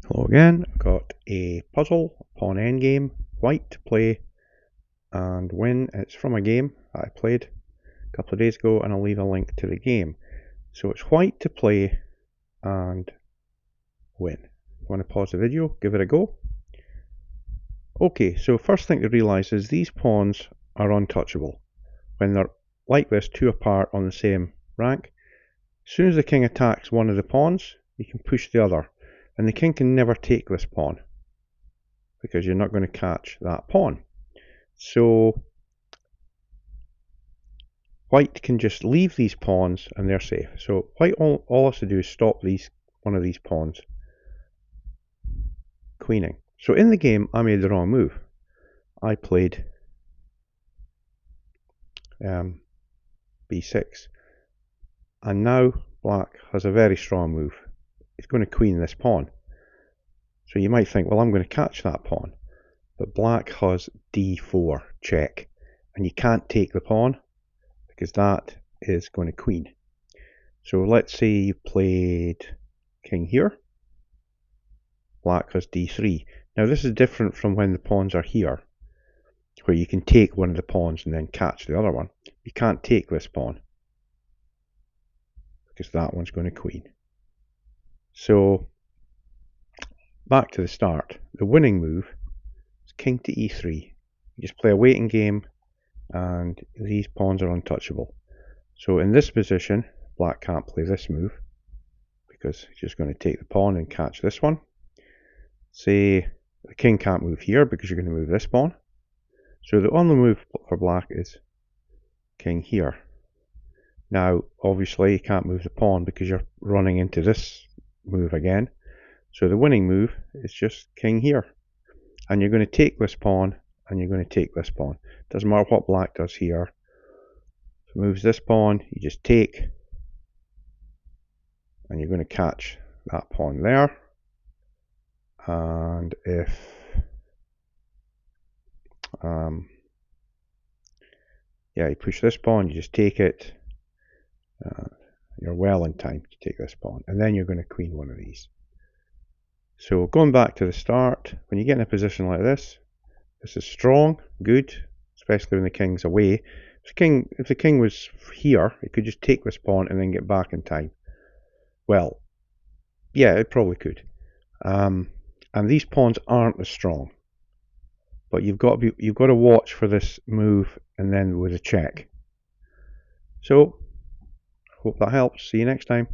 Hello again, I've got a puzzle upon Endgame, white to play and win. It's from a game that I played a couple of days ago and I'll leave a link to the game. So it's white to play and win. You want to pause the video, give it a go. Okay, so first thing to realise is these pawns are untouchable. When they're like this, two apart on the same rank, as soon as the king attacks one of the pawns, you can push the other. And the king can never take this pawn, because you're not going to catch that pawn. So white can just leave these pawns and they're safe. So white all has to do is stop one of these pawns queening. So in the game I made the wrong move. I played b6, and now black has a very strong move. It's going to queen this pawn. So you might think, well, I'm going to catch that pawn, but black has d4 check, and you can't take the pawn because that is going to queen. So let's say you played king here. Black has d3. Now this is different from when the pawns are here, where you can take one of the pawns and then catch the other one. You can't take this pawn because that one's going to queen. So back to the start. The winning move is king to e3. You just play a waiting game and these pawns are untouchable. So in this position, black can't play this move because he's just going to take the pawn and catch this one. Say the king can't move here because you're going to move this pawn. So the only move for black is king here. Now obviously you can't move the pawn because you're running into this move again. So the winning move is just king here. And you're going to take this pawn and you're going to take this pawn. Doesn't matter what black does here. If it moves this pawn, you just take, and you're going to catch that pawn there. And if you push this pawn, you just take it. You're well in time to take this pawn, and then you're going to queen one of these. So going back to the start, when you get in a position like this is strong, good, especially when the king's away. If the king was here, it could just take this pawn and then get back in time. Well, yeah, it probably could. And these pawns aren't as strong, but you've got to watch for this move and then with a check. So hope that helps. See you next time.